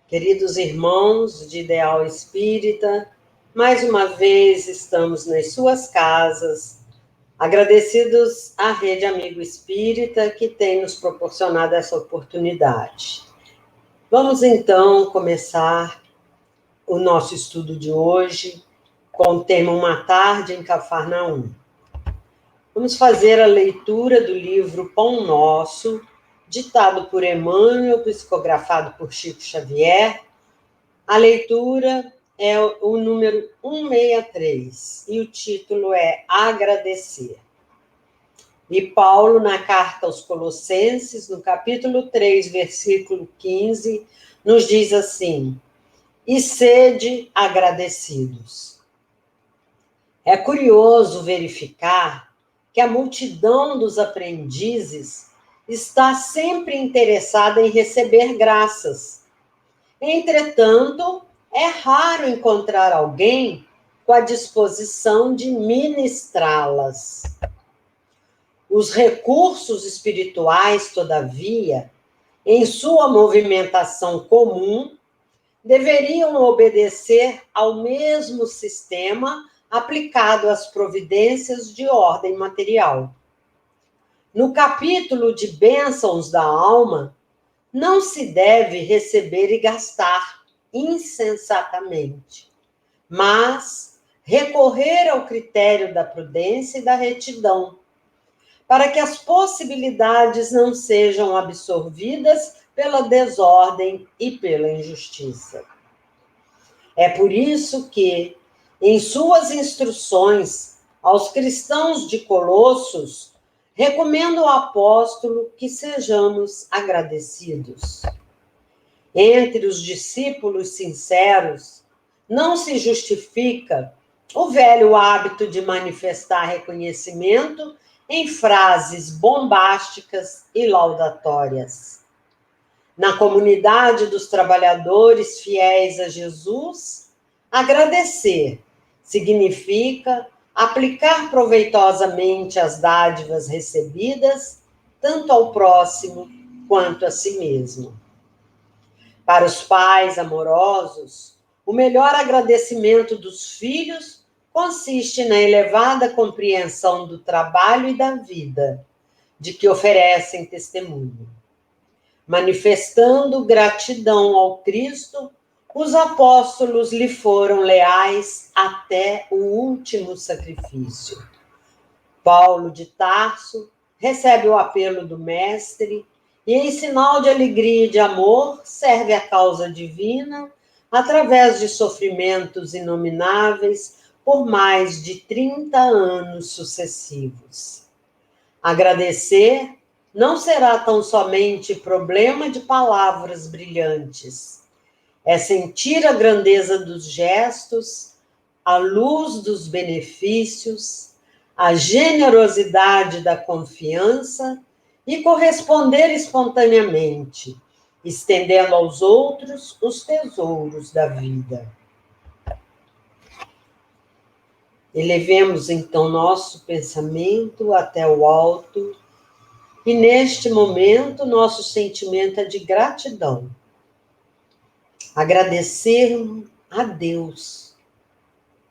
Queridos irmãos de Ideal Espírita, mais uma vez estamos nas suas casas, agradecidos à Rede Amigo Espírita que tem nos proporcionado essa oportunidade. Vamos então começar o nosso estudo de hoje com o tema Uma Tarde em Cafarnaum. Vamos fazer a leitura do livro Pão Nosso, ditado por Emmanuel, psicografado por Chico Xavier. A leitura é o número 163 e o título é Agradecer. E Paulo, na carta aos Colossenses, no capítulo 3, versículo 15, nos diz assim: e sede agradecidos. É curioso verificar que a multidão dos aprendizes está sempre interessada em receber graças. Entretanto, é raro encontrar alguém com a disposição de ministrá-las. Os recursos espirituais, todavia, em sua movimentação comum, deveriam obedecer ao mesmo sistema aplicado às providências de ordem material. No capítulo de Bênçãos da Alma, não se deve receber e gastar insensatamente, mas recorrer ao critério da prudência e da retidão, para que as possibilidades não sejam absorvidas pela desordem e pela injustiça. É por isso que, em suas instruções aos cristãos de Colossos, recomenda o apóstolo que sejamos agradecidos. Entre os discípulos sinceros, não se justifica o velho hábito de manifestar reconhecimento em frases bombásticas e laudatórias. Na comunidade dos trabalhadores fiéis a Jesus, agradecer significa aplicar proveitosamente as dádivas recebidas, tanto ao próximo quanto a si mesmo. Para os pais amorosos, o melhor agradecimento dos filhos consiste na elevada compreensão do trabalho e da vida, de que oferecem testemunho. Manifestando gratidão ao Cristo, os apóstolos lhe foram leais até o último sacrifício. Paulo de Tarso recebe o apelo do Mestre e, em sinal de alegria e de amor, serve a causa divina através de sofrimentos inomináveis por mais de 30 anos sucessivos. Agradecer não será tão somente problema de palavras brilhantes. É sentir a grandeza dos gestos, a luz dos benefícios, a generosidade da confiança e corresponder espontaneamente, estendendo aos outros os tesouros da vida. Elevemos, então, nosso pensamento até o alto e, neste momento, nosso sentimento é de gratidão. Agradecer a Deus,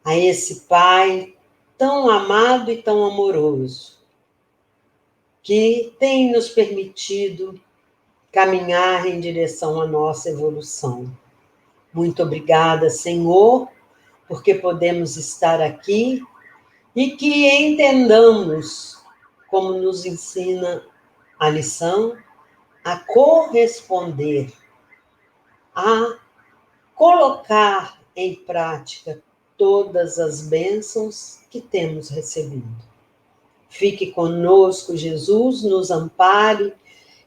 a esse Pai tão amado e tão amoroso, que tem nos permitido caminhar em direção à nossa evolução. Muito obrigada, Senhor, porque podemos estar aqui e que entendamos, como nos ensina a lição, a corresponder, a colocar em prática todas as bênçãos que temos recebido. Fique conosco, Jesus, nos ampare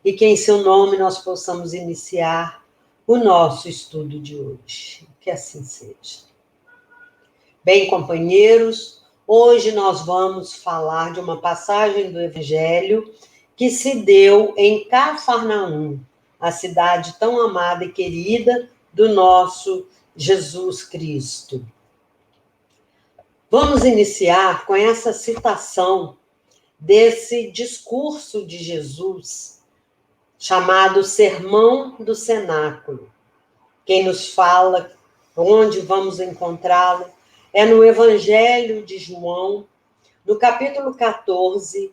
e que em seu nome nós possamos iniciar o nosso estudo de hoje. Que assim seja. Bem, companheiros, hoje nós vamos falar de uma passagem do Evangelho que se deu em Cafarnaum, a cidade tão amada e querida do nosso Jesus Cristo. Vamos iniciar com essa citação desse discurso de Jesus, chamado Sermão do Cenáculo, Quem nos fala, onde vamos encontrá-lo, é no Evangelho de João, no capítulo 14,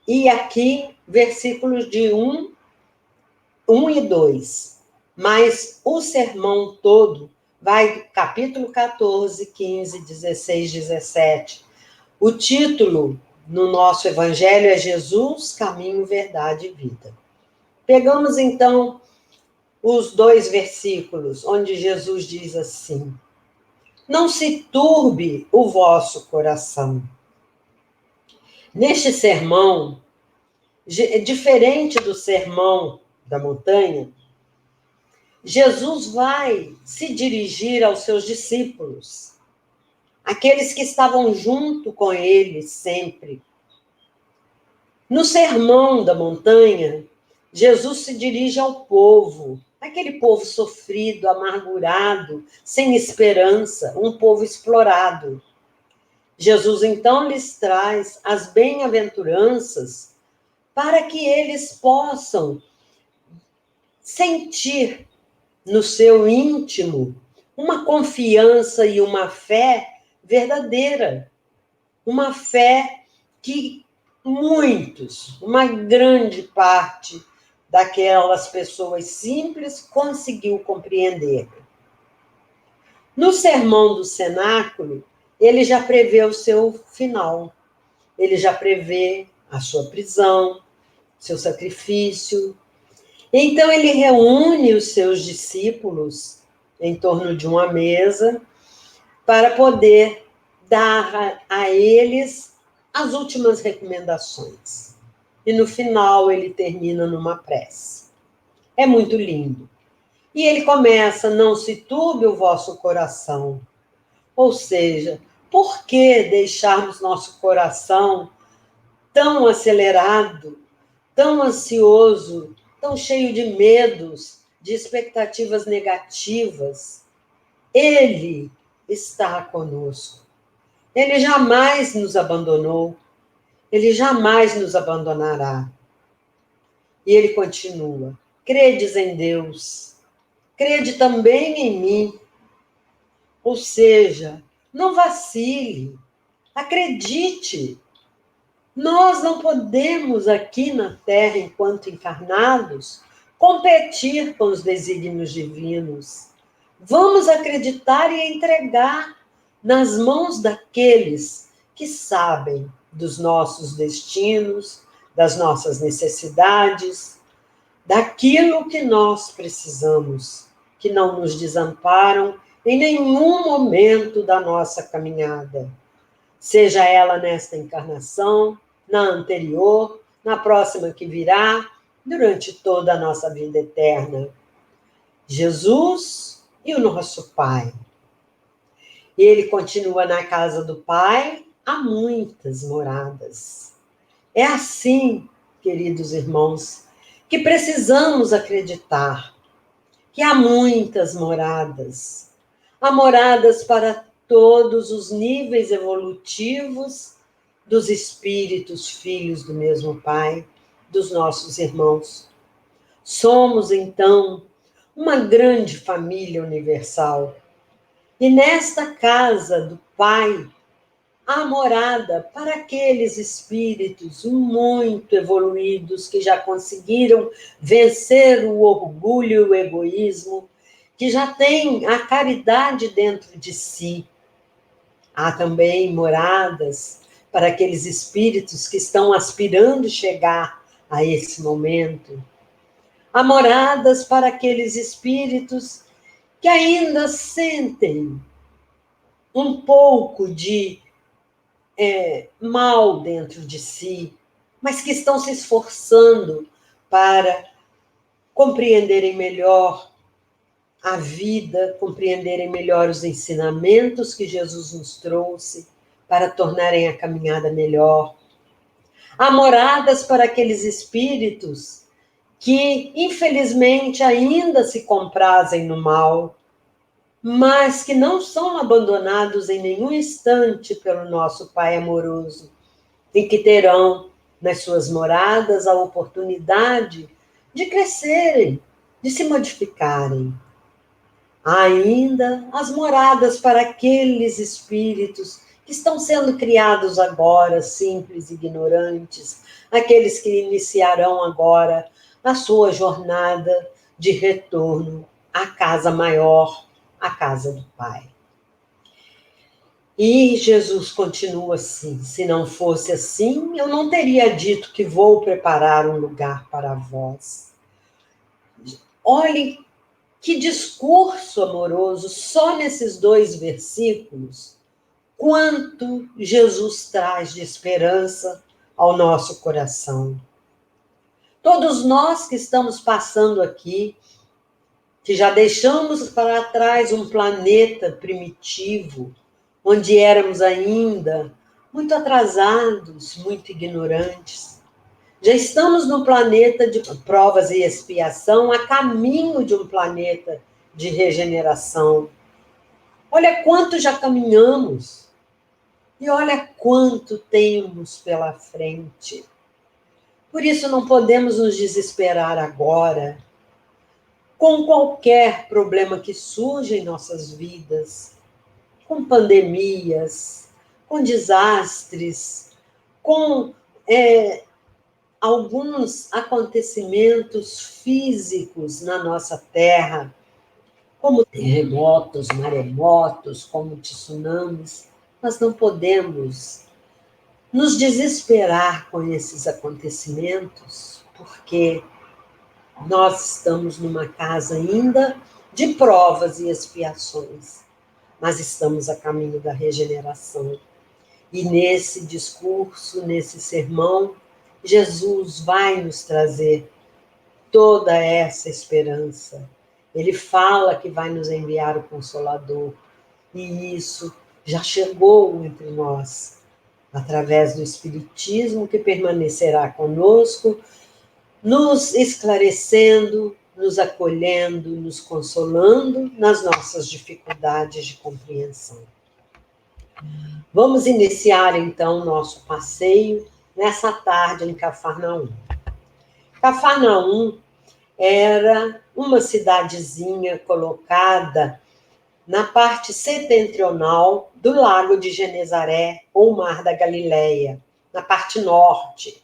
e aqui, versículos de 1 e 2. Mas o sermão todo vai do capítulo 14, 15, 16, 17. O título no nosso Evangelho é Jesus, Caminho, Verdade e Vida. Pegamos, então, os 2 versículos, onde Jesus diz assim: não se turbe o vosso coração. Neste sermão, diferente do sermão da montanha, Jesus vai se dirigir aos seus discípulos, aqueles que estavam junto com ele sempre. No sermão da montanha, Jesus se dirige ao povo, aquele povo sofrido, amargurado, sem esperança, um povo explorado. Jesus, então, lhes traz as bem-aventuranças para que eles possam sentir no seu íntimo uma confiança e uma fé verdadeira, uma fé que muitos, uma grande parte daquelas pessoas simples conseguiu compreender. No Sermão do Cenáculo, ele já prevê o seu final, ele já prevê a sua prisão, seu sacrifício. Então, ele reúne os seus discípulos em torno de uma mesa para poder dar a eles as últimas recomendações. E no final, ele termina numa prece. É muito lindo. E ele começa: não se turbe o vosso coração. Ou seja, por que deixarmos nosso coração tão acelerado, tão ansioso, tão cheio de medos, de expectativas negativas? Ele está conosco. Ele jamais nos abandonou. Ele jamais nos abandonará. E ele continua: credes em Deus, crede também em mim. Ou seja, não vacile, acredite. Nós não podemos aqui na Terra, enquanto encarnados, competir com os desígnios divinos. Vamos acreditar e entregar nas mãos daqueles que sabem dos nossos destinos, das nossas necessidades, daquilo que nós precisamos, que não nos desamparam em nenhum momento da nossa caminhada, seja ela nesta encarnação, na anterior, na próxima que virá, durante toda a nossa vida eterna. Jesus e o nosso Pai. Ele continua: na casa do Pai há muitas moradas. É assim, queridos irmãos, que precisamos acreditar que há muitas moradas. Há moradas para todos os níveis evolutivos dos espíritos, filhos do mesmo Pai, dos nossos irmãos. Somos, então, uma grande família universal. E nesta casa do Pai, há morada para aqueles espíritos muito evoluídos que já conseguiram vencer o orgulho e o egoísmo, que já têm a caridade dentro de si. Há também moradas para aqueles espíritos que estão aspirando chegar a esse momento. Há moradas para aqueles espíritos que ainda sentem um pouco de mal dentro de si, mas que estão se esforçando para compreenderem melhor a vida, compreenderem melhor os ensinamentos que Jesus nos trouxe para tornarem a caminhada melhor. Há moradas para aqueles espíritos que, infelizmente, ainda se comprazem no mal, mas que não são abandonados em nenhum instante pelo nosso Pai amoroso, e que terão nas suas moradas a oportunidade de crescerem, de se modificarem. Há ainda as moradas para aqueles espíritos que estão sendo criados agora, simples, ignorantes, aqueles que iniciarão agora a sua jornada de retorno à casa maior, à casa do Pai. E Jesus continua assim: se não fosse assim, eu não teria dito que vou preparar um lugar para vós. Olhe que discurso amoroso, só nesses 2 versículos, quanto Jesus traz de esperança ao nosso coração. Todos nós que estamos passando aqui, que já deixamos para trás um planeta primitivo, onde éramos ainda muito atrasados, muito ignorantes. Já estamos no planeta de provas e expiação, a caminho de um planeta de regeneração. Olha quanto já caminhamos e olha quanto temos pela frente. Por isso não podemos nos desesperar agora com qualquer problema que surja em nossas vidas, com pandemias, com desastres, com alguns acontecimentos físicos na nossa Terra, como terremotos, maremotos, como tsunamis. Nós não podemos nos desesperar com esses acontecimentos, porque nós estamos numa casa ainda de provas e expiações, mas estamos a caminho da regeneração. E nesse discurso, nesse sermão, Jesus vai nos trazer toda essa esperança. Ele fala que vai nos enviar o Consolador, e isso já chegou entre nós, através do Espiritismo, que permanecerá conosco, nos esclarecendo, nos acolhendo, nos consolando nas nossas dificuldades de compreensão. Vamos iniciar, então, nosso passeio nessa tarde em Cafarnaum. Cafarnaum era uma cidadezinha colocada na parte setentrional do Lago de Genezaré, ou Mar da Galileia, na parte norte.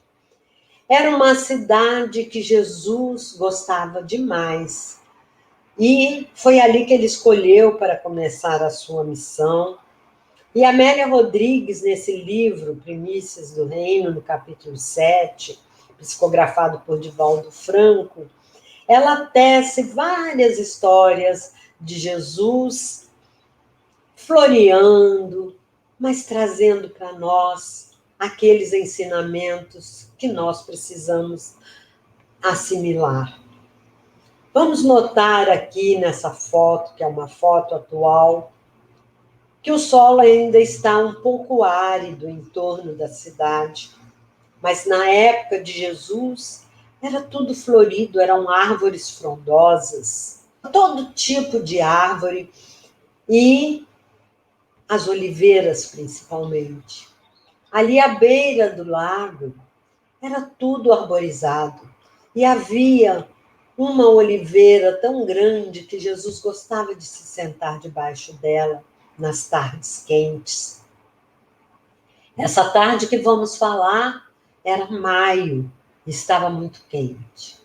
Era uma cidade que Jesus gostava demais. E foi ali que ele escolheu para começar a sua missão. E Amélia Rodrigues, nesse livro, Primícias do Reino, no capítulo 7, psicografado por Divaldo Franco, ela tece várias histórias de Jesus floreando, mas trazendo para nós aqueles ensinamentos que nós precisamos assimilar. Vamos notar aqui nessa foto, que é uma foto atual, que o solo ainda está um pouco árido em torno da cidade, mas na época de Jesus era tudo florido, eram árvores frondosas, todo tipo de árvore, e as oliveiras principalmente. Ali à beira do lago era tudo arborizado, e havia uma oliveira tão grande que Jesus gostava de se sentar debaixo dela nas tardes quentes. Essa tarde que vamos falar era maio, estava muito quente.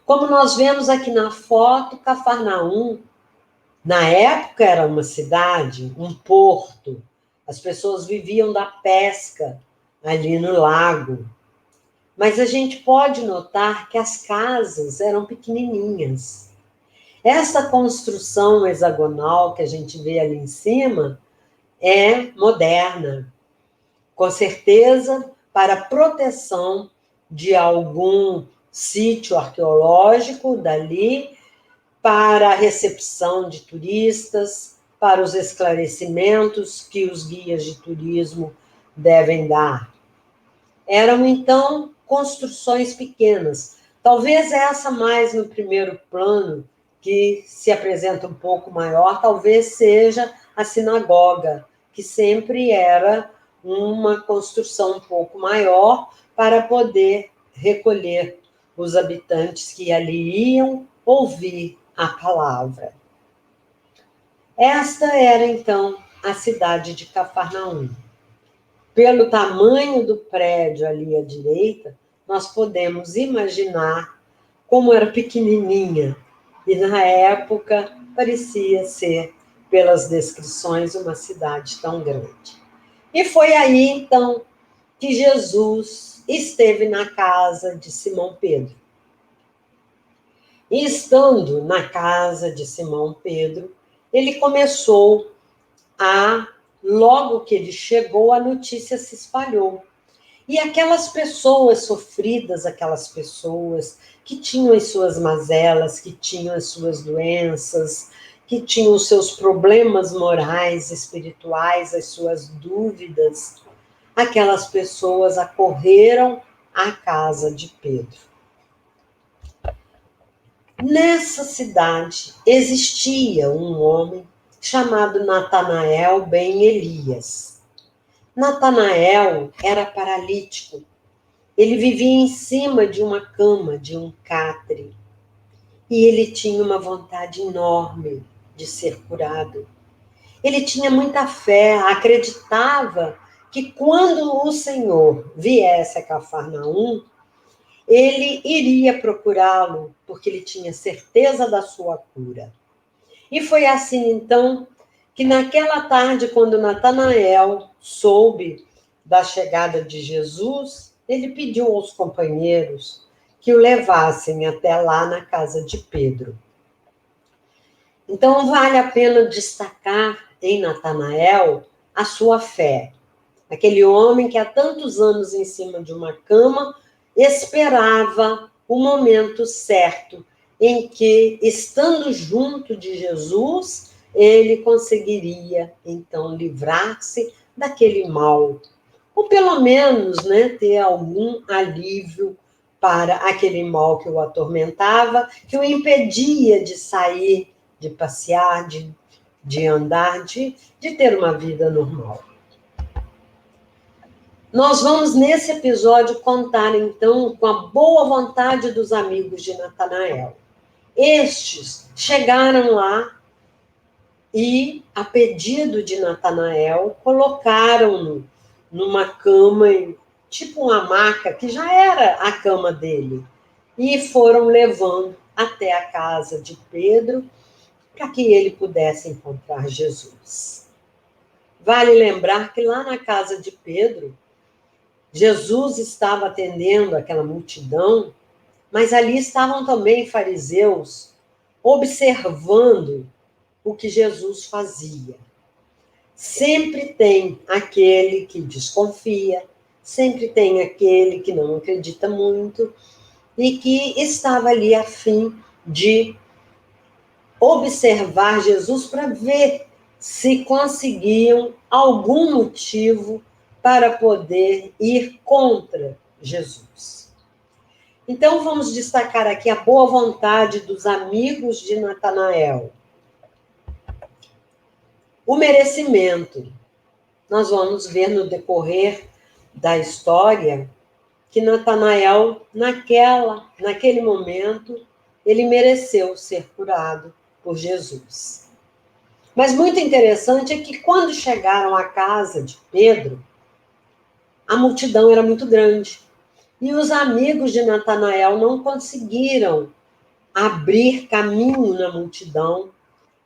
Como nós vemos aqui na foto, Cafarnaum, na época era uma cidade, um porto. As pessoas viviam da pesca ali no lago. Mas a gente pode notar que as casas eram pequenininhas. Essa construção hexagonal que a gente vê ali em cima é moderna, com certeza para proteção de algum sítio arqueológico dali, para a recepção de turistas, para os esclarecimentos que os guias de turismo devem dar. Eram, então, construções pequenas. Talvez essa mais no primeiro plano, que se apresenta um pouco maior, talvez seja a sinagoga, que sempre era uma construção um pouco maior para poder recolher os habitantes que ali iam ouvir a palavra. Esta era, então, a cidade de Cafarnaum. Pelo tamanho do prédio ali à direita, nós podemos imaginar como era pequenininha. E, na época, parecia ser, pelas descrições, uma cidade tão grande. E foi aí, então, que Jesus esteve na casa de Simão Pedro. E estando na casa de Simão Pedro, ele começou logo que ele chegou, a notícia se espalhou. E aquelas pessoas sofridas, aquelas pessoas que tinham as suas mazelas, que tinham as suas doenças, que tinham os seus problemas morais, espirituais, as suas dúvidas, aquelas pessoas acorreram à casa de Pedro. Nessa cidade existia um homem chamado Natanael ben Elias. Natanael era paralítico. Ele vivia em cima de uma cama, de um catre. E ele tinha uma vontade enorme de ser curado. Ele tinha muita fé, acreditava que quando o Senhor viesse a Cafarnaum, ele iria procurá-lo, porque ele tinha certeza da sua cura. E foi assim, então, que naquela tarde, quando Natanael soube da chegada de Jesus, ele pediu aos companheiros que o levassem até lá na casa de Pedro. Então, vale a pena destacar em Natanael a sua fé. Aquele homem que há tantos anos em cima de uma cama esperava o momento certo em que, estando junto de Jesus, ele conseguiria, então, livrar-se daquele mal. Ou pelo menos, né, ter algum alívio para aquele mal que o atormentava, que o impedia de sair, de passear, de andar, de ter uma vida normal. Nós vamos, nesse episódio, contar, então, com a boa vontade dos amigos de Natanael. Estes chegaram lá e, a pedido de Natanael, colocaram-no numa cama, tipo uma maca, que já era a cama dele, e foram levando até a casa de Pedro, para que ele pudesse encontrar Jesus. Vale lembrar que lá na casa de Pedro, Jesus estava atendendo aquela multidão, mas ali estavam também fariseus observando o que Jesus fazia. Sempre tem aquele que desconfia, sempre tem aquele que não acredita muito e que estava ali a fim de observar Jesus para ver se conseguiam algum motivo para poder ir contra Jesus. Então, vamos destacar aqui a boa vontade dos amigos de Natanael. O merecimento. Nós vamos ver no decorrer da história que Natanael, naquele momento, ele mereceu ser curado por Jesus. Mas muito interessante é que quando chegaram à casa de Pedro, a multidão era muito grande. E os amigos de Natanael não conseguiram abrir caminho na multidão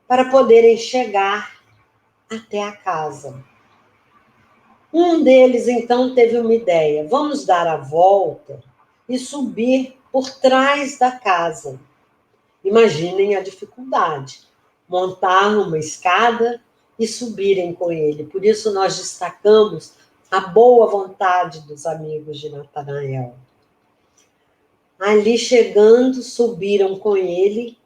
para poderem chegar até a casa. Um deles, então, teve uma ideia. Vamos dar a volta e subir por trás da casa. Imaginem a dificuldade. Montar uma escada e subirem com ele. Por isso nós destacamos a boa vontade dos amigos de Natanael. Ali chegando, subiram com ele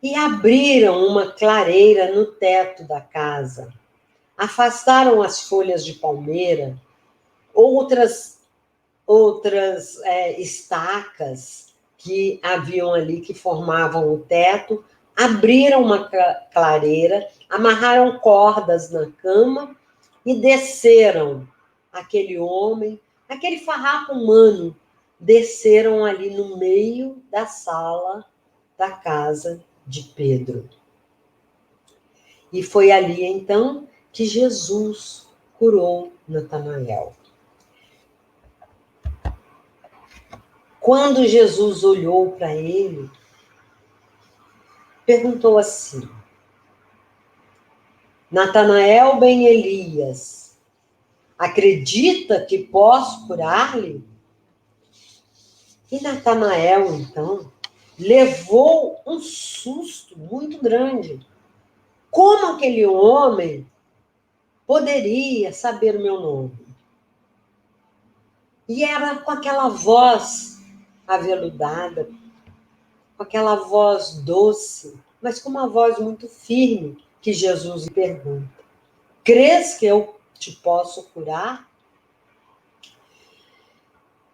e abriram uma clareira no teto da casa. Afastaram as folhas de palmeira, outras estacas que haviam ali, que formavam o teto, abriram uma clareira, amarraram cordas na cama e desceram aquele homem, aquele farrapo humano, desceram ali no meio da sala da casa de Pedro. E foi ali, então, que Jesus curou Natanael. Quando Jesus olhou para ele, perguntou assim: Natanael ben Elias, acredita que posso curar-lhe? E Natanael, então, levou um susto muito grande. Como aquele homem poderia saber o meu nome? E era com aquela voz aveludada, com aquela voz doce, mas com uma voz muito firme, que Jesus lhe pergunta: crês que eu te posso curar?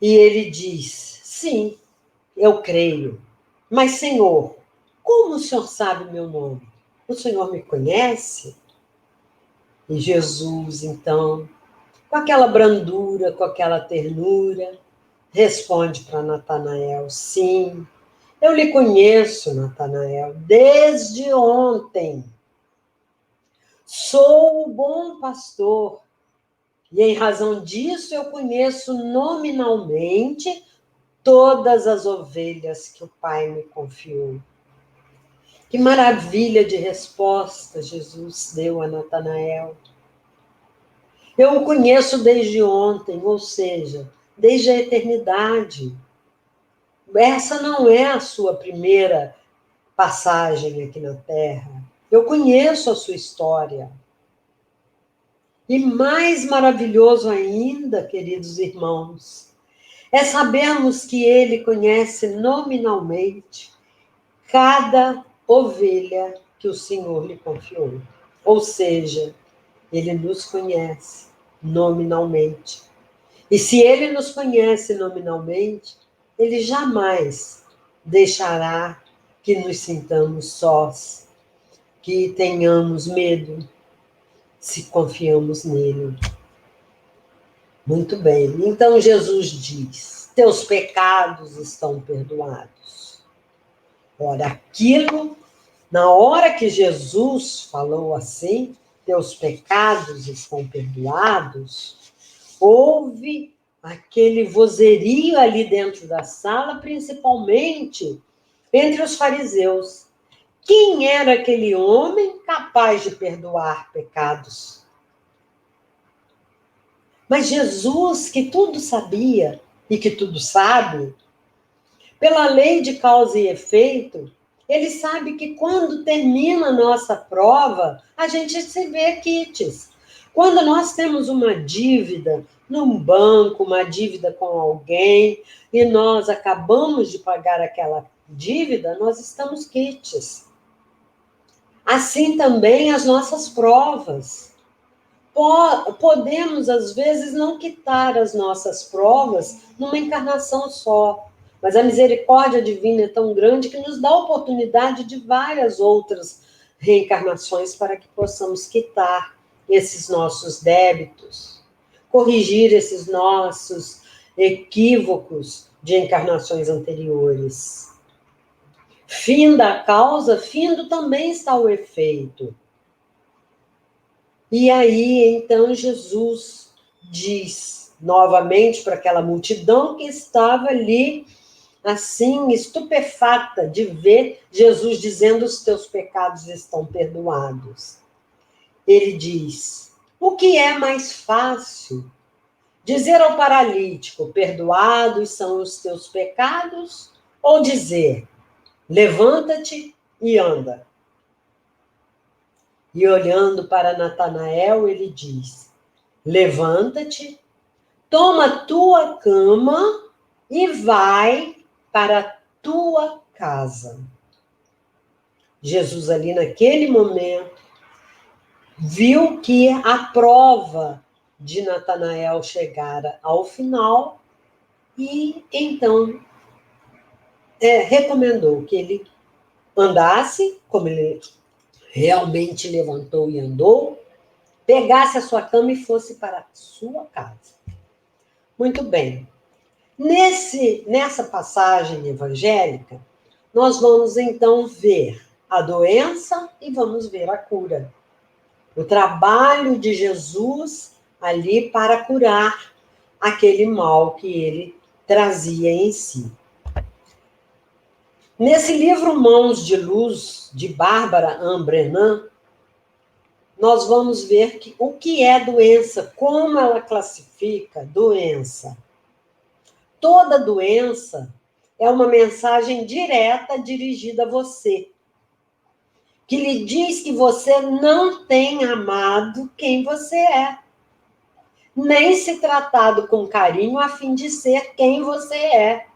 E ele diz: sim, eu creio. Mas, Senhor, como o Senhor sabe meu nome? O Senhor me conhece? E Jesus, então, com aquela brandura, com aquela ternura, responde para Natanael: sim, eu lhe conheço, Natanael, desde ontem. Sou o bom pastor, e em razão disso eu conheço nominalmente todas as ovelhas que o Pai me confiou. Que maravilha de resposta Jesus deu a Natanael. Eu o conheço desde ontem, ou seja, desde a eternidade. Essa não é a sua primeira passagem aqui na Terra. Eu conheço a sua história. E mais maravilhoso ainda, queridos irmãos, é sabermos que ele conhece nominalmente cada ovelha que o Senhor lhe confiou. Ou seja, ele nos conhece nominalmente. E se ele nos conhece nominalmente, ele jamais deixará que nos sintamos sós, que tenhamos medo, se confiamos nele. Muito bem. Então Jesus diz: teus pecados estão perdoados. Ora, aquilo, na hora que Jesus falou assim, teus pecados estão perdoados, houve aquele vozerio ali dentro da sala, principalmente entre os fariseus. Quem era aquele homem capaz de perdoar pecados? Mas Jesus, que tudo sabia e que tudo sabe, pela lei de causa e efeito, ele sabe que quando termina a nossa prova, a gente se vê quites. Quando nós temos uma dívida num banco, uma dívida com alguém, e nós acabamos de pagar aquela dívida, nós estamos quites. Assim também as nossas provas. Podemos, às vezes, não quitar as nossas provas numa encarnação só, mas a misericórdia divina é tão grande que nos dá a oportunidade de várias outras reencarnações para que possamos quitar esses nossos débitos, corrigir esses nossos equívocos de encarnações anteriores. Fim da causa, findo também está o efeito. E aí, então, Jesus diz novamente para aquela multidão que estava ali, assim, estupefata de ver Jesus dizendo: os teus pecados estão perdoados. Ele diz: o que é mais fácil? Dizer ao paralítico: perdoados são os teus pecados? Ou dizer: levanta-te e anda? E olhando para Natanael, ele diz: levanta-te, toma tua cama e vai para a tua casa. Jesus, ali naquele momento, viu que a prova de Natanael chegara ao final e, então, recomendou que ele andasse, como ele realmente levantou e andou, pegasse a sua cama e fosse para a sua casa. Muito bem. Nessa passagem evangélica, nós vamos então ver a doença e vamos ver a cura. O trabalho de Jesus ali para curar aquele mal que ele trazia em si. Nesse livro Mãos de Luz, de Bárbara Ambrenan, nós vamos ver o que é doença, como ela classifica doença. Toda doença é uma mensagem direta dirigida a você, que lhe diz que você não tem amado quem você é, nem se tratado com carinho a fim de ser quem você é.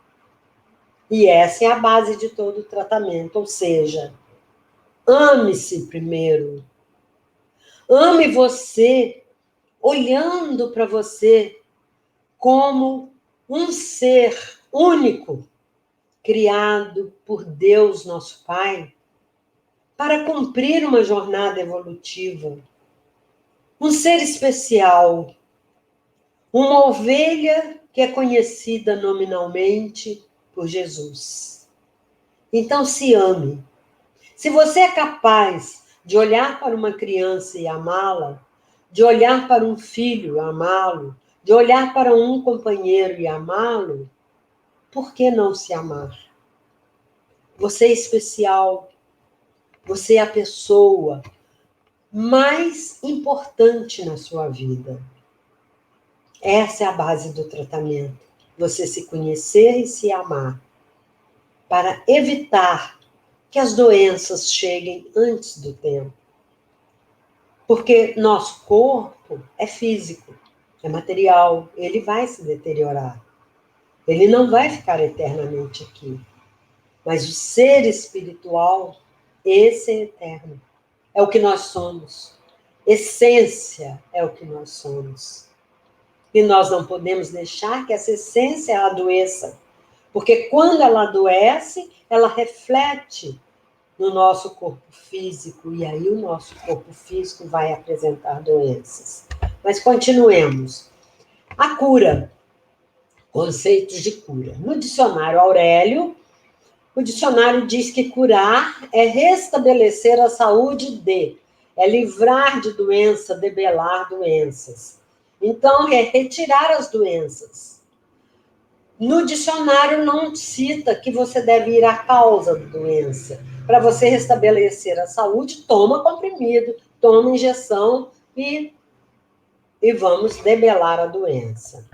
E essa é a base de todo o tratamento, ou seja, ame-se primeiro. Ame você, olhando para você como um ser único, criado por Deus, nosso Pai, para cumprir uma jornada evolutiva. Um ser especial, uma ovelha que é conhecida nominalmente por Jesus. Então, se ame. Se você é capaz de olhar para uma criança e amá-la, de olhar para um filho e amá-lo, de olhar para um companheiro e amá-lo, por que não se amar? Você é especial, você é a pessoa mais importante na sua vida. Essa é a base do tratamento. Você se conhecer e se amar, para evitar que as doenças cheguem antes do tempo. Porque nosso corpo é físico, é material, ele vai se deteriorar. Ele não vai ficar eternamente aqui. Mas o ser espiritual, esse é eterno. É o que nós somos. Essência é o que nós somos. E nós não podemos deixar que essa essência adoeça. Porque quando ela adoece, ela reflete no nosso corpo físico, e aí o nosso corpo físico vai apresentar doenças. Mas continuemos. A cura. Conceitos de cura. No dicionário Aurélio, o dicionário diz que curar é restabelecer a saúde é livrar de doença, debelar doenças. Então, é retirar as doenças. No dicionário não cita que você deve ir à causa da doença. Para você restabelecer a saúde, toma comprimido, toma injeção e vamos debelar a doença.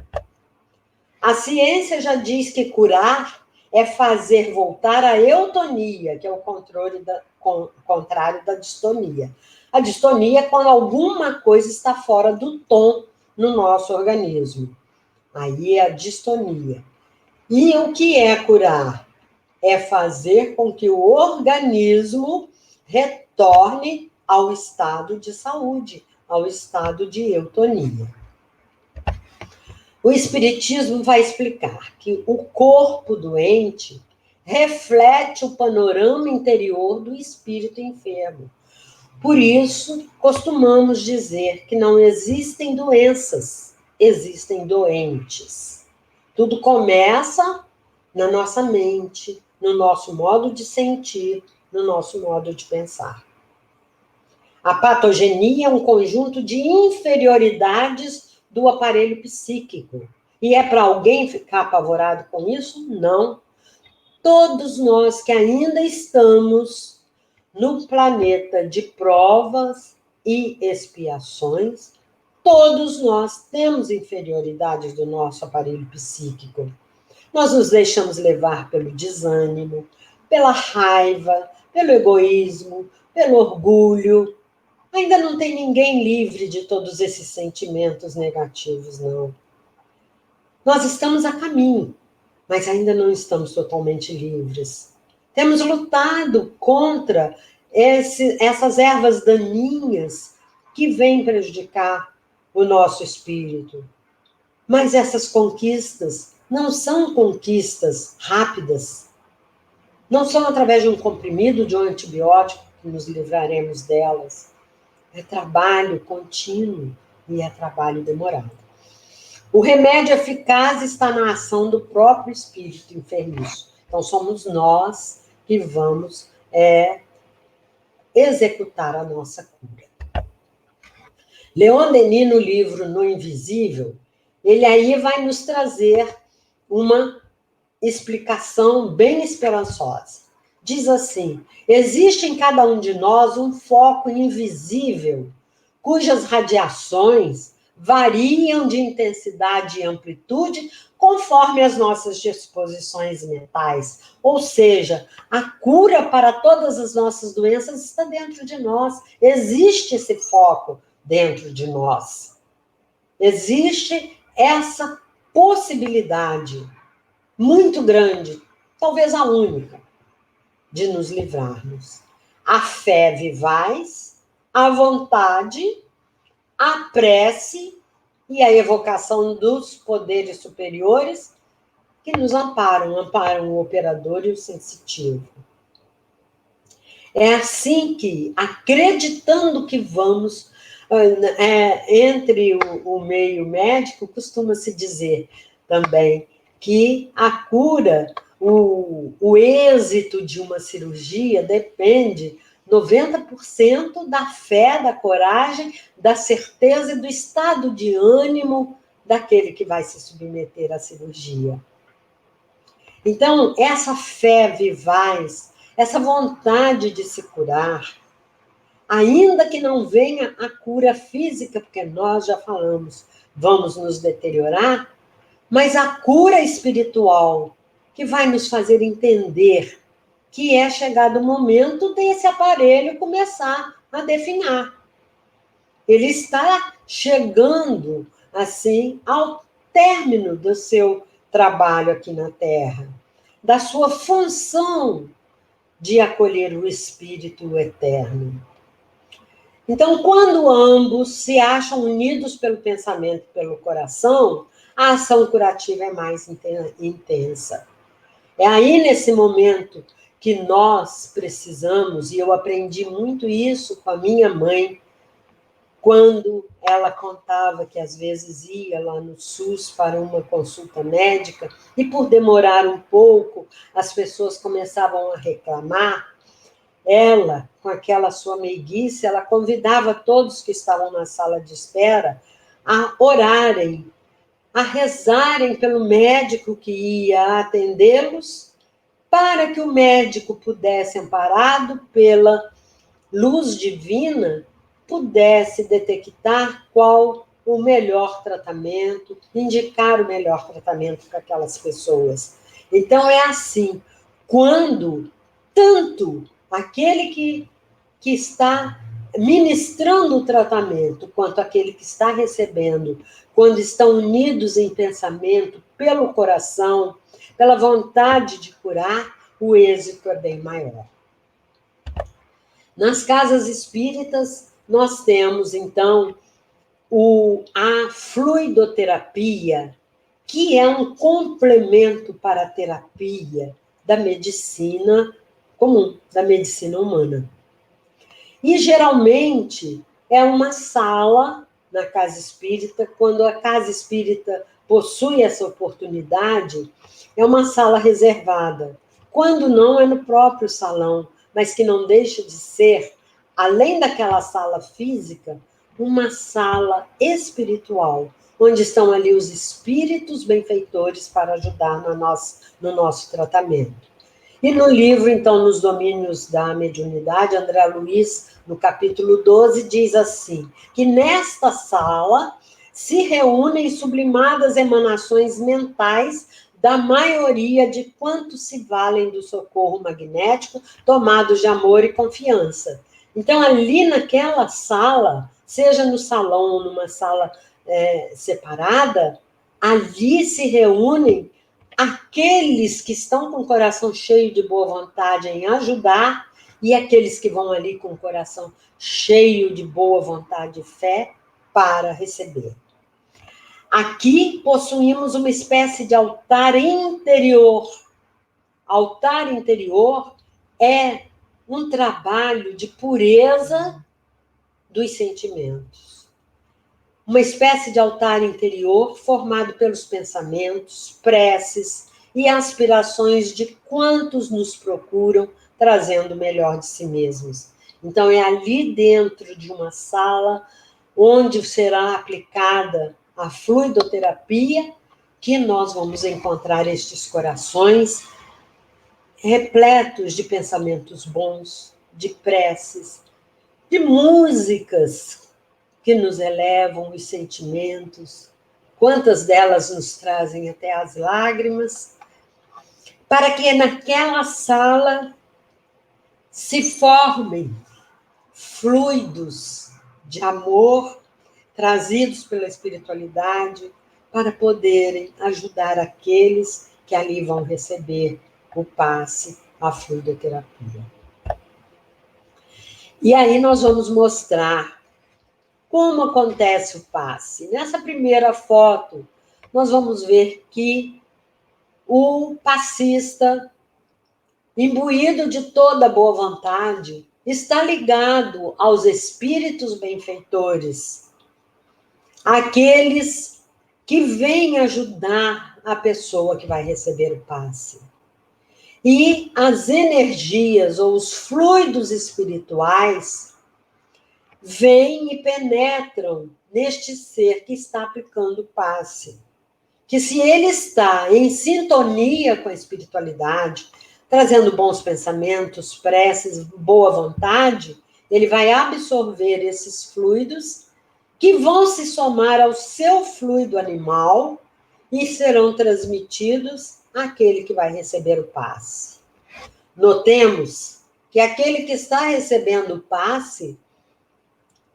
A ciência já diz que curar é fazer voltar a eutonia, que é o contrário da distonia. A distonia é quando alguma coisa está fora do tom no nosso organismo. Aí é a distonia. E o que é curar? É fazer com que o organismo retorne ao estado de saúde, ao estado de eutonia. O Espiritismo vai explicar que o corpo doente reflete o panorama interior do espírito enfermo. Por isso, costumamos dizer que não existem doenças, existem doentes. Tudo começa na nossa mente, no nosso modo de sentir, no nosso modo de pensar. A patogenia é um conjunto de inferioridades do aparelho psíquico. E é para alguém ficar apavorado com isso? Não. Todos nós que ainda estamos no planeta de provas e expiações, todos nós temos inferioridades do nosso aparelho psíquico. Nós nos deixamos levar pelo desânimo, pela raiva, pelo egoísmo, pelo orgulho. Ainda não tem ninguém livre de todos esses sentimentos negativos, não. Nós estamos a caminho, mas ainda não estamos totalmente livres. Temos lutado contra essas ervas daninhas que vêm prejudicar o nosso espírito. Mas essas conquistas não são conquistas rápidas. Não são através de um comprimido, de um antibiótico, que nos livraremos delas. É trabalho contínuo e é trabalho demorado. O remédio eficaz está na ação do próprio espírito enfermiço. Então, somos nós que vamos executar a nossa cura. Leon Denis, no livro No Invisível, ele aí vai nos trazer uma explicação bem esperançosa. Diz assim: existe em cada um de nós um foco invisível, cujas radiações variam de intensidade e amplitude conforme as nossas disposições mentais. Ou seja, a cura para todas as nossas doenças está dentro de nós. Existe esse foco dentro de nós. Existe essa possibilidade muito grande, talvez a única, de nos livrarmos. A fé vivaz, a vontade, a prece e a evocação dos poderes superiores que nos amparam o operador e o sensitivo. É assim que, acreditando que vamos, entre o meio médico, costuma-se dizer também que a cura, o êxito de uma cirurgia depende 90% da fé, da coragem, da certeza e do estado de ânimo daquele que vai se submeter à cirurgia. Então, essa fé vivaz, essa vontade de se curar, ainda que não venha a cura física, porque nós já falamos, vamos nos deteriorar, mas a cura espiritual, que vai nos fazer entender que é chegado o momento desse aparelho começar a definhar. Ele está chegando, assim, ao término do seu trabalho aqui na Terra, da sua função de acolher o Espírito eterno. Então, quando ambos se acham unidos pelo pensamento e pelo coração, a ação curativa é mais intensa. É aí, nesse momento, que nós precisamos, e eu aprendi muito isso com a minha mãe, quando ela contava que às vezes ia lá no SUS para uma consulta médica, e por demorar um pouco, as pessoas começavam a reclamar. Ela, com aquela sua meiguice, ela convidava todos que estavam na sala de espera a orarem, a rezarem pelo médico que ia atendê-los, para que o médico pudesse, amparado pela luz divina, pudesse detectar qual o melhor tratamento, indicar o melhor tratamento para aquelas pessoas. Então, é assim, quando tanto aquele que está ministrando o tratamento, quanto aquele que está recebendo, quando estão unidos em pensamento, pelo coração, pela vontade de curar, o êxito é bem maior. Nas casas espíritas, nós temos, então, a fluidoterapia, que é um complemento para a terapia da medicina comum, da medicina humana. E, geralmente, é uma sala na casa espírita, quando a casa espírita possui essa oportunidade, é uma sala reservada. Quando não, é no próprio salão, mas que não deixa de ser, além daquela sala física, uma sala espiritual, onde estão ali os espíritos benfeitores para ajudar no nosso tratamento. E no livro, então, Nos Domínios da Mediunidade, André Luiz, no capítulo 12, diz assim, que nesta sala se reúnem sublimadas emanações mentais da maioria de quantos se valem do socorro magnético, tomados de amor e confiança. Então, ali naquela sala, seja no salão ou numa sala separada, ali se reúnem aqueles que estão com o coração cheio de boa vontade em ajudar e aqueles que vão ali com o coração cheio de boa vontade e fé para receber. Aqui possuímos uma espécie de altar interior. Altar interior é um trabalho de pureza dos sentimentos. Uma espécie de altar interior formado pelos pensamentos, preces e aspirações de quantos nos procuram, trazendo o melhor de si mesmos. Então, é ali dentro de uma sala onde será aplicada a fluidoterapia, que nós vamos encontrar estes corações repletos de pensamentos bons, de preces, de músicas que nos elevam os sentimentos, quantas delas nos trazem até as lágrimas, para que naquela sala se formem fluidos de amor trazidos pela espiritualidade para poderem ajudar aqueles que ali vão receber o passe, a fluidoterapia. E aí nós vamos mostrar como acontece o passe. Nessa primeira foto, nós vamos ver que o passista, imbuído de toda boa vontade, está ligado aos espíritos benfeitores, aqueles que vêm ajudar a pessoa que vai receber o passe. E as energias ou os fluidos espirituais vêm e penetram neste ser que está aplicando o passe. Que se ele está em sintonia com a espiritualidade, trazendo bons pensamentos, preces, boa vontade, ele vai absorver esses fluidos que vão se somar ao seu fluido animal e serão transmitidos àquele que vai receber o passe. Notemos que aquele que está recebendo o passe,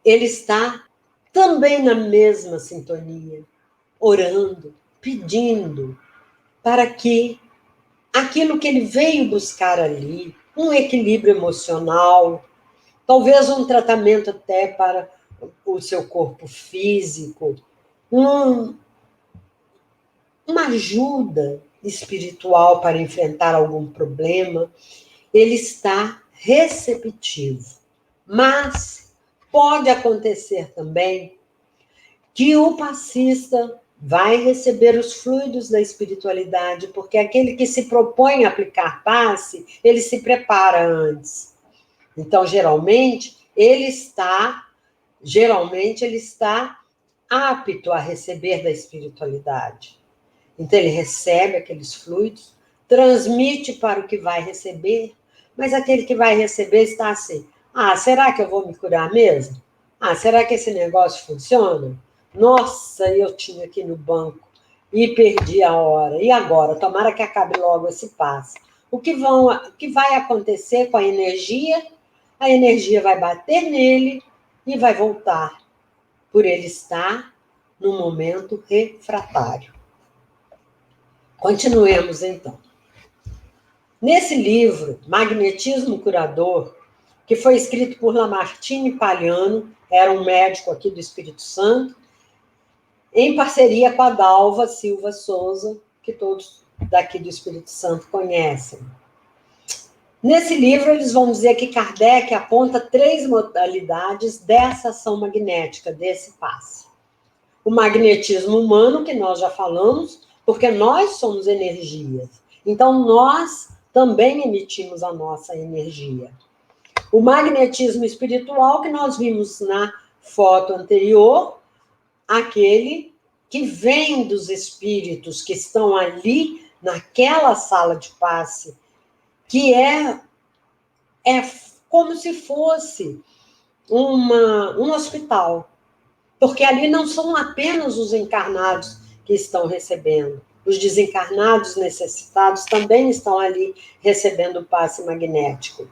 ele está também na mesma sintonia, orando, pedindo para que aquilo que ele veio buscar ali, um equilíbrio emocional, talvez um tratamento até para o seu corpo físico, uma ajuda espiritual para enfrentar algum problema, ele está receptivo. Mas pode acontecer também que o passista vai receber os fluidos da espiritualidade, porque aquele que se propõe a aplicar passe, ele se prepara antes. Então, geralmente ele está apto a receber da espiritualidade. Então, ele recebe aqueles fluidos, transmite para o que vai receber, mas aquele que vai receber está assim, será que eu vou me curar mesmo? Será que esse negócio funciona? Nossa, eu tinha aqui no banco e perdi a hora. E agora? Tomara que acabe logo esse passe. O que vai acontecer com a energia? A energia vai bater nele e vai voltar, por ele estar no momento refratário. Continuemos, então. Nesse livro, Magnetismo Curador, que foi escrito por Lamartine Palhano, era um médico aqui do Espírito Santo, em parceria com a Dalva Silva Souza, que todos daqui do Espírito Santo conhecem. Nesse livro, eles vão dizer que Kardec aponta 3 modalidades dessa ação magnética, desse passe. O magnetismo humano, que nós já falamos, porque nós somos energias. Então, nós também emitimos a nossa energia. O magnetismo espiritual, que nós vimos na foto anterior, aquele que vem dos espíritos que estão ali, naquela sala de passe, que é como se fosse um hospital. Porque ali não são apenas os encarnados que estão recebendo. Os desencarnados necessitados também estão ali recebendo o passe magnético.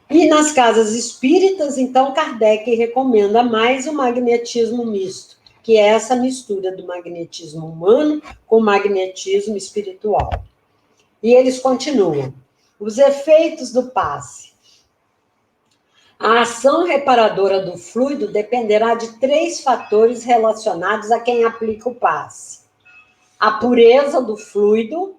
E nas casas espíritas, então, Kardec recomenda mais o magnetismo misto, que é essa mistura do magnetismo humano com o magnetismo espiritual. E eles continuam. Os efeitos do passe. A ação reparadora do fluido dependerá de 3 fatores relacionados a quem aplica o passe. A pureza do fluido.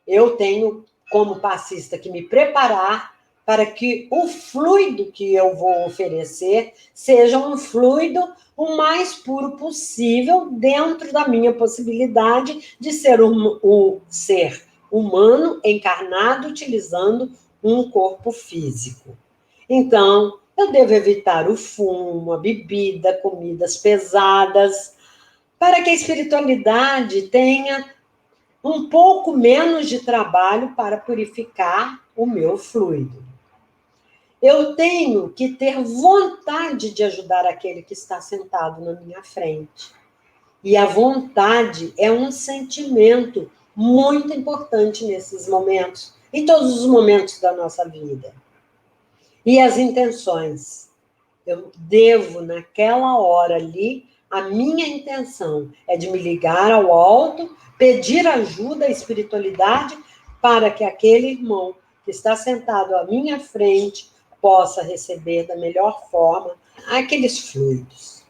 Eu tenho, como passista, que me preparar para que o fluido que eu vou oferecer seja um fluido o mais puro possível dentro da minha possibilidade de ser um ser humano encarnado utilizando um corpo físico. Então, Eu devo evitar o fumo, a bebida, comidas pesadas, para que a espiritualidade tenha um pouco menos de trabalho para purificar o meu fluido. Eu tenho que ter vontade de ajudar aquele que está sentado na minha frente. E a vontade é um sentimento muito importante nesses momentos, em todos os momentos da nossa vida. E as intenções. Eu devo, naquela hora ali, a minha intenção é de me ligar ao alto, pedir ajuda à espiritualidade para que aquele irmão que está sentado à minha frente possa receber da melhor forma aqueles fluidos.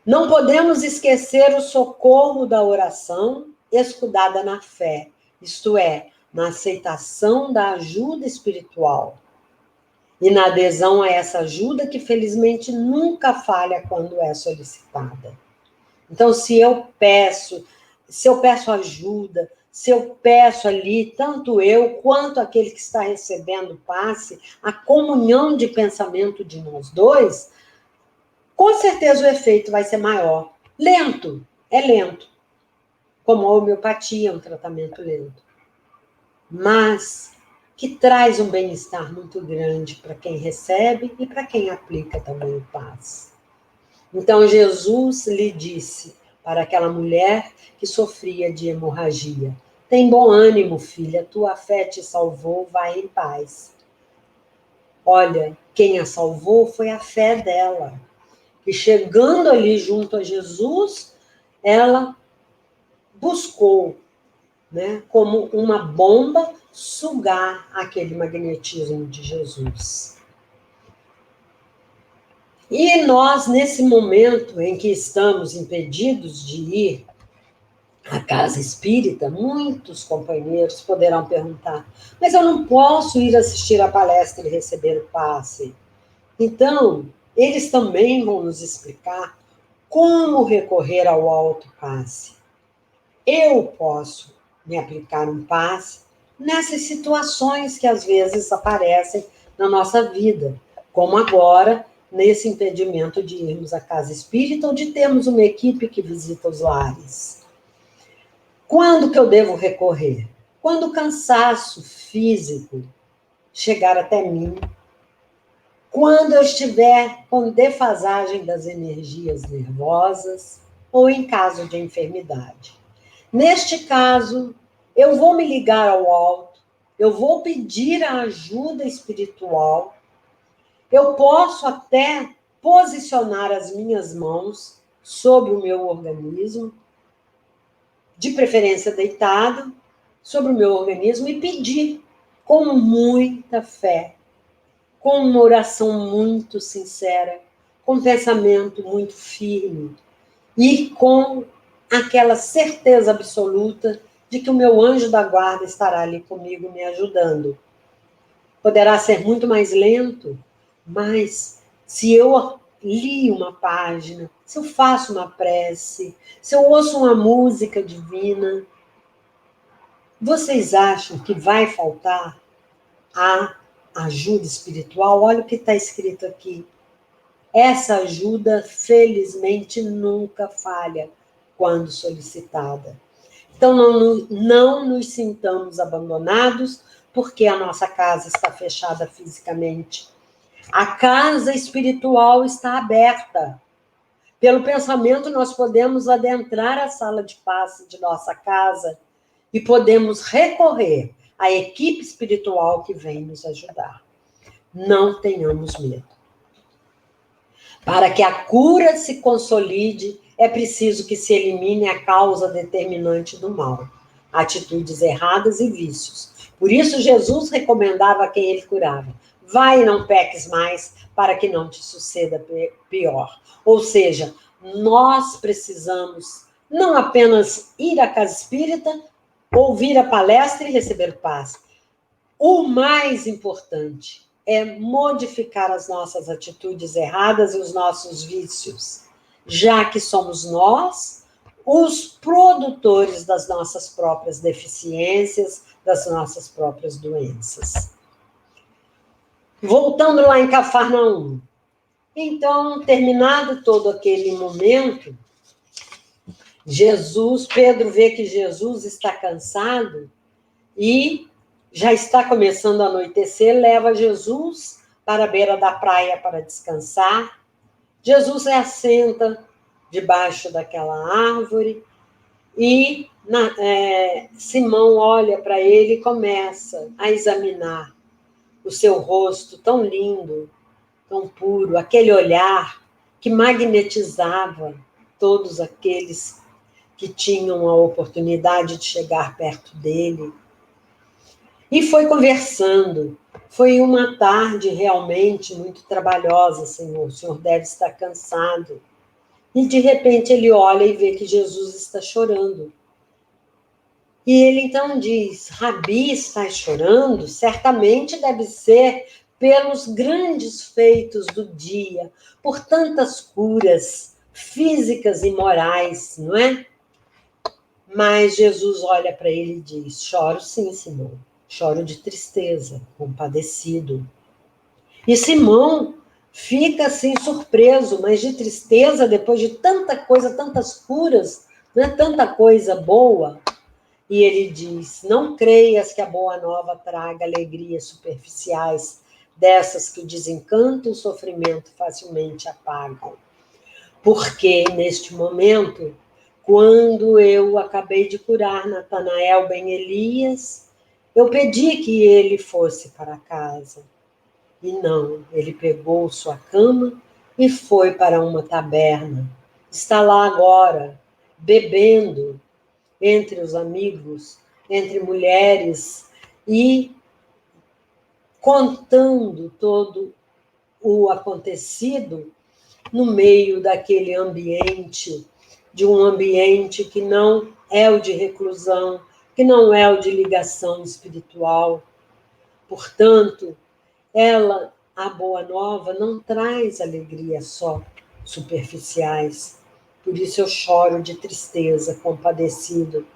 Não podemos esquecer o socorro da oração escudada na fé, isto é, na aceitação da ajuda espiritual. E na adesão a essa ajuda que, felizmente, nunca falha quando é solicitada. Então, se eu peço ajuda, se eu peço ali, tanto eu quanto aquele que está recebendo o passe, a comunhão de pensamento de nós dois, com certeza o efeito vai ser maior. Lento, é lento. Como a homeopatia é um tratamento lento. Mas que traz um bem-estar muito grande para quem recebe e para quem aplica também o passe. Então, Jesus lhe disse para aquela mulher que sofria de hemorragia: tem bom ânimo, filha, tua fé te salvou, vai em paz. Olha, quem a salvou foi a fé dela. E chegando ali junto a Jesus, ela buscou, né, como uma bomba, sugar aquele magnetismo de Jesus. E nós, nesse momento em que estamos impedidos de ir à casa espírita, muitos companheiros poderão perguntar: mas eu não posso ir assistir a palestra e receber o passe. Então, eles também vão nos explicar como recorrer ao autopasse. Eu posso me aplicar um passe nessas situações que às vezes aparecem na nossa vida, como agora, nesse impedimento de irmos à casa espírita ou de termos uma equipe que visita os lares. Quando que eu devo recorrer? Quando o cansaço físico chegar até mim, quando eu estiver com defasagem das energias nervosas ou em caso de enfermidade. Neste caso, eu vou me ligar ao alto, eu vou pedir a ajuda espiritual, eu posso até posicionar as minhas mãos sobre o meu organismo, de preferência deitado, sobre o meu organismo e pedir com muita fé, com uma oração muito sincera, com um pensamento muito firme e com aquela certeza absoluta de que o meu anjo da guarda estará ali comigo me ajudando. Poderá ser muito mais lento, mas se eu li uma página, se eu faço uma prece, se eu ouço uma música divina, vocês acham que vai faltar a ajuda espiritual? Olha o que está escrito aqui. Essa ajuda, felizmente, nunca falha quando solicitada. Então, não nos sintamos abandonados porque a nossa casa está fechada fisicamente. A casa espiritual está aberta. Pelo pensamento, nós podemos adentrar a sala de passe de nossa casa e podemos recorrer à equipe espiritual que vem nos ajudar. Não tenhamos medo. Para que a cura se consolide, é preciso que se elimine a causa determinante do mal, atitudes erradas e vícios. Por isso, Jesus recomendava a quem ele curava: vai e não peques mais, para que não te suceda pior. Ou seja, nós precisamos não apenas ir à casa espírita, ouvir a palestra e receber paz. O mais importante é modificar as nossas atitudes erradas e os nossos vícios, já que somos nós os produtores das nossas próprias deficiências, das nossas próprias doenças. Voltando lá em Cafarnaum. Então, terminado todo aquele momento, Pedro vê que Jesus está cansado e já está começando a anoitecer, leva Jesus para a beira da praia para descansar. Jesus se assenta debaixo daquela árvore e Simão olha para ele e começa a examinar o seu rosto tão lindo, tão puro, aquele olhar que magnetizava todos aqueles que tinham a oportunidade de chegar perto dele. E foi conversando. Foi uma tarde realmente muito trabalhosa, Senhor. O Senhor deve estar cansado. E de repente ele olha e vê que Jesus está chorando. E ele então diz: Rabi, estás chorando? Certamente deve ser pelos grandes feitos do dia, por tantas curas físicas e morais, não é? Mas Jesus olha para ele e diz: choro sim, Simão, choro de tristeza, compadecido. E Simão fica assim surpreso, mas de tristeza depois de tanta coisa, tantas curas, né? Tanta coisa boa. E ele diz: não creias que a boa nova traga alegrias superficiais, dessas que o desencanto e o sofrimento facilmente apagam. Porque neste momento, quando eu acabei de curar Natanael ben Elias, eu pedi que ele fosse para casa. E não, ele pegou sua cama e foi para uma taberna. Está lá agora, bebendo entre os amigos, entre mulheres e contando todo o acontecido no meio daquele ambiente, de um ambiente que não é o de reclusão, que não é o de ligação espiritual. Portanto, a boa nova, não traz alegria só superficiais. Por isso eu choro de tristeza, compadecido.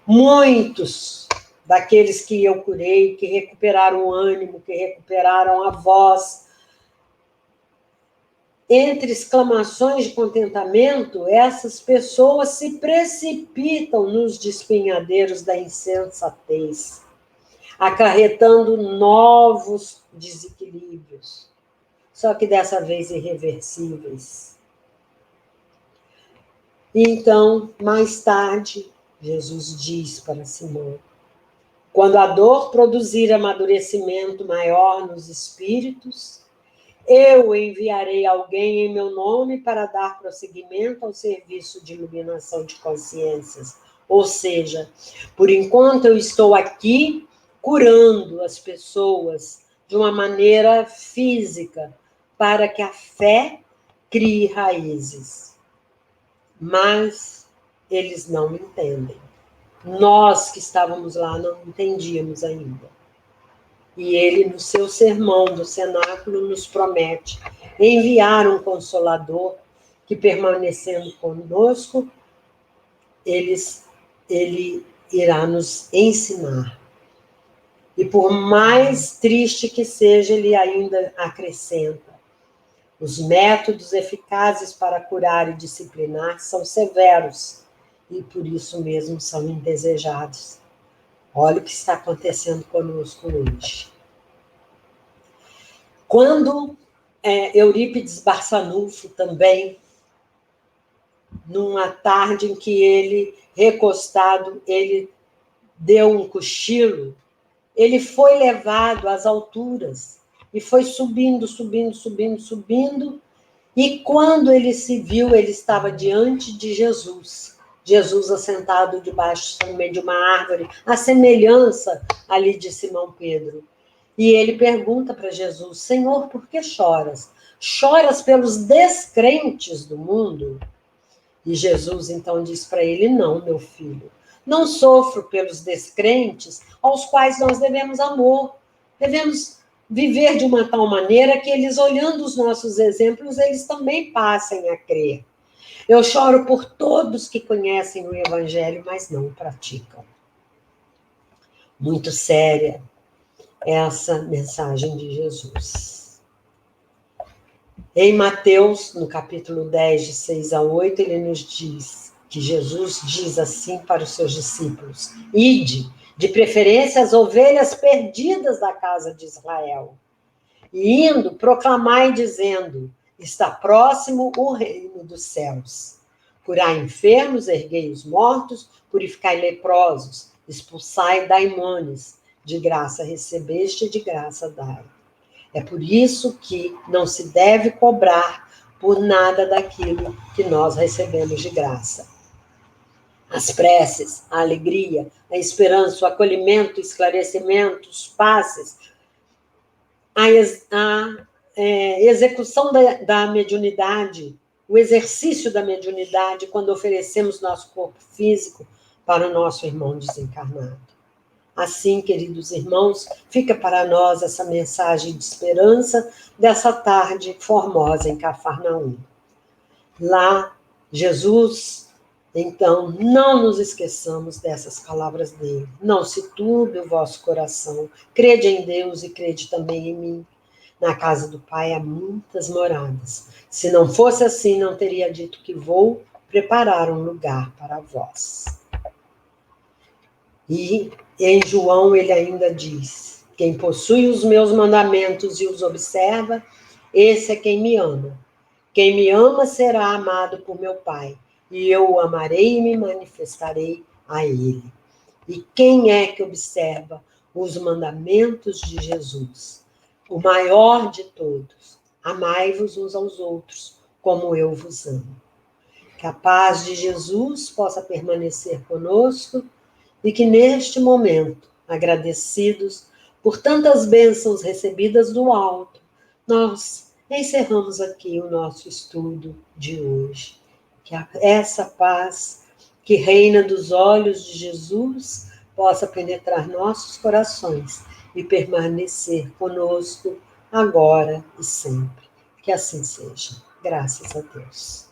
Muitos daqueles que eu curei, que recuperaram o ânimo, que recuperaram a voz, entre exclamações de contentamento, essas pessoas se precipitam nos despenhadeiros da insensatez, acarretando novos desequilíbrios, só que dessa vez irreversíveis. Então, mais tarde, Jesus diz para Simão: quando a dor produzir amadurecimento maior nos espíritos, eu enviarei alguém em meu nome para dar prosseguimento ao serviço de iluminação de consciências. Ou seja, por enquanto eu estou aqui curando as pessoas de uma maneira física, para que a fé crie raízes. Mas eles não entendem. Nós que estávamos lá não entendíamos ainda. E ele, no seu sermão do cenáculo, nos promete enviar um Consolador que, permanecendo conosco, ele irá nos ensinar. E por mais triste que seja, ele ainda acrescenta: os métodos eficazes para curar e disciplinar são severos e, por isso mesmo, são indesejados. Olha o que está acontecendo conosco hoje. Quando Eurípides Barçanufo também, numa tarde em que ele, recostado, ele deu um cochilo, ele foi levado às alturas e foi subindo, subindo, subindo, subindo, e quando ele se viu, ele estava diante de Jesus. Jesus assentado debaixo, no meio de uma árvore, a semelhança ali de Simão Pedro. E ele pergunta para Jesus: Senhor, por que choras? Choras pelos descrentes do mundo? E Jesus então diz para ele: não, meu filho, não sofro pelos descrentes aos quais nós devemos amor. Devemos viver de uma tal maneira que eles, olhando os nossos exemplos, eles também passem a crer. Eu choro por todos que conhecem o Evangelho, mas não o praticam. Muito séria essa mensagem de Jesus. Em Mateus, no capítulo 10, de 6 a 8, ele nos diz que Jesus diz assim para os seus discípulos: ide, de preferência, as ovelhas perdidas da casa de Israel. E indo, proclamai dizendo: está próximo o reino dos céus. Curai enfermos, erguei os mortos, purificai leprosos, expulsai daimones. De graça recebeste, de graça dai. É por isso que não se deve cobrar por nada daquilo que nós recebemos de graça. As preces, a alegria, a esperança, o acolhimento, o esclarecimento, os passes, a execução da mediunidade, o exercício da mediunidade quando oferecemos nosso corpo físico para o nosso irmão desencarnado. Assim, queridos irmãos, fica para nós essa mensagem de esperança dessa tarde formosa em Cafarnaum. Lá, Jesus, então, não nos esqueçamos dessas palavras dele. Não se turbe o vosso coração, crede em Deus e crede também em mim. Na casa do Pai há muitas moradas. Se não fosse assim, não teria dito que vou preparar um lugar para vós. E em João ele ainda diz: quem possui os meus mandamentos e os observa, esse é quem me ama. Quem me ama será amado por meu Pai, e eu o amarei e me manifestarei a ele. E quem é que observa os mandamentos de Jesus? O maior de todos: amai-vos uns aos outros, como eu vos amo. Que a paz de Jesus possa permanecer conosco e que neste momento, agradecidos por tantas bênçãos recebidas do alto, nós encerramos aqui o nosso estudo de hoje. Que essa paz que reina dos olhos de Jesus possa penetrar nossos corações e permanecer conosco agora e sempre. Que assim seja. Graças a Deus.